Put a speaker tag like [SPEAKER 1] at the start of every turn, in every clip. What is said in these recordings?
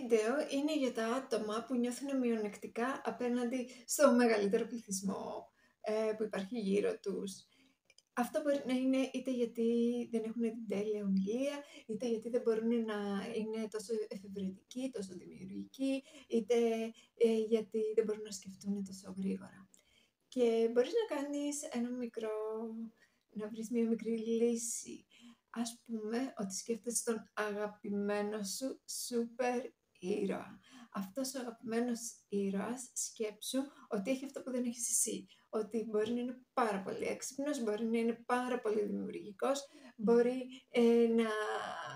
[SPEAKER 1] βίντεο είναι για τα άτομα που νιώθουν μειονεκτικά απέναντι στο μεγαλύτερο πληθυσμό που υπάρχει γύρω τους. Αυτό μπορεί να είναι είτε γιατί δεν έχουν την τέλεια ομιλία, είτε γιατί δεν μπορούν να είναι τόσο εφευρετικοί, τόσο δημιουργικοί, είτε γιατί δεν μπορούν να σκεφτούν τόσο γρήγορα. Και μπορείς να κάνεις να βρεις μια μικρή λύση. Ας πούμε ότι σκέφτεσαι τον αγαπημένο σου σούπερ ήρωα. Αυτός ο αγαπημένος ήρωας, σκέψου ότι έχει αυτό που δεν έχεις εσύ. Ότι μπορεί να είναι πάρα πολύ έξυπνος, μπορεί να είναι πάρα πολύ δημιουργικός, μπορεί να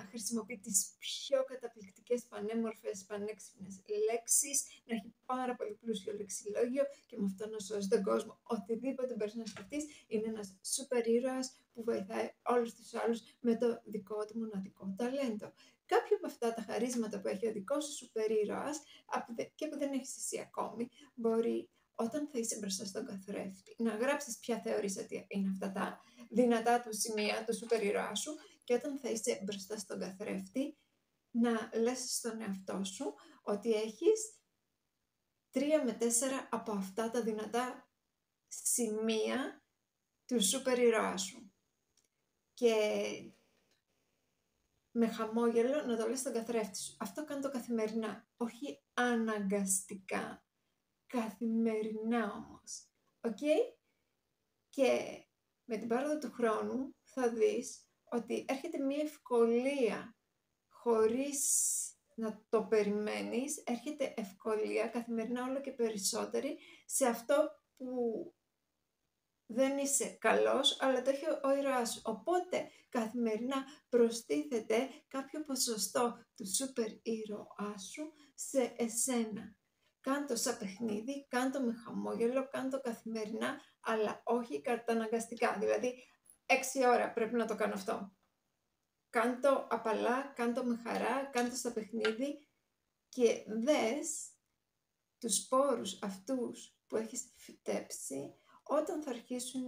[SPEAKER 1] χρησιμοποιεί τις πιο καταπληκτικές, πανέμορφες, πανέξυπνες λέξεις, να έχει πάρα πολύ πλούσιο λεξιλόγιο και με αυτό να σώσει τον κόσμο. Οτιδήποτε μπορείς να σκεφτείς, είναι ένας σούπερ ήρωας που βοηθάει όλους τους άλλους με το δικό του μοναδικό ταλέντο. Κάποια από αυτά τα χαρίσματα που έχει ο δικός σου σούπερ ήρωας και που δεν έχεις εσύ ακόμη, μπορεί όταν θα είσαι μπροστά στον καθρέφτη να γράψεις ποια θεωρείς ότι είναι αυτά τα δυνατά του σημεία του σούπερ ήρωά σου και όταν θα είσαι μπροστά στον καθρέφτη να λες στον εαυτό σου ότι έχεις 3 με 4 από αυτά τα δυνατά σημεία του σούπερ ήρωά σου. Και με χαμόγελο να το λες στον καθρέφτη σου. Αυτό κάνω το καθημερινά, όχι αναγκαστικά. Καθημερινά όμως. Και με την πάροδο του χρόνου θα δεις ότι έρχεται μια ευκολία χωρίς να το περιμένεις, έρχεται ευκολία καθημερινά όλο και περισσότερη σε αυτό που δεν είσαι καλός, αλλά το έχει ο ήρωάς σου. Οπότε καθημερινά προστίθεται κάποιο ποσοστό του σούπερ ήρωά σου σε εσένα. Κάν' το σαν παιχνίδι, κάν' το με χαμόγελο, κάν' το καθημερινά, αλλά όχι καταναγκαστικά. Δηλαδή, 6 ώρα πρέπει να το κάνω αυτό. Κάν' το απαλά, κάν' το με χαρά, κάν' το σαν παιχνίδι και δες τους σπόρους αυτούς που έχεις φυτέψει όταν θα αρχίσουν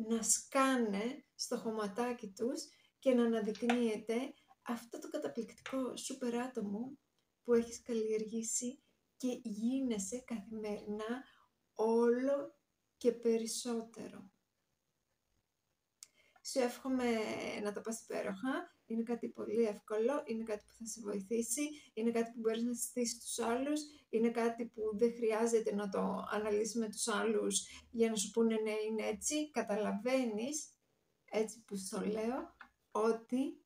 [SPEAKER 1] να σκάνε στο χωματάκι τους και να αναδεικνύεται αυτό το καταπληκτικό σούπερ άτομο που έχεις καλλιεργήσει και γίνεσαι καθημερινά όλο και περισσότερο. Σου εύχομαι να το πας υπέροχα, είναι κάτι πολύ εύκολο, είναι κάτι που θα σε βοηθήσει, είναι κάτι που μπορείς να συστήσεις στους άλλους, είναι κάτι που δεν χρειάζεται να το αναλύσεις με τους άλλους για να σου πούνε ναι είναι έτσι, καταλαβαίνεις, έτσι που στο λέω, ότι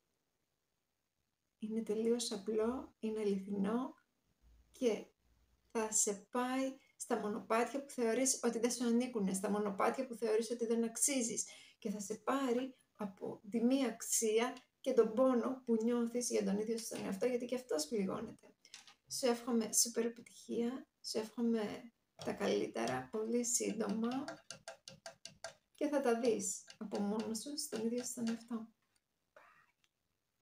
[SPEAKER 1] είναι τελείως απλό, είναι αληθινό και θα σε πάει στα μονοπάτια που θεωρείς ότι δεν σου ανήκουν, στα μονοπάτια που θεωρείς ότι δεν αξίζεις και θα σε πάρει από τη μία αξία και τον πόνο που νιώθεις για τον ίδιο στον εαυτό, γιατί και αυτός πληγώνεται. Σου εύχομαι σούπερ επιτυχία, σου εύχομαι τα καλύτερα, πολύ σύντομα και θα τα δεις από μόνο σου στον ίδιο στον εαυτό.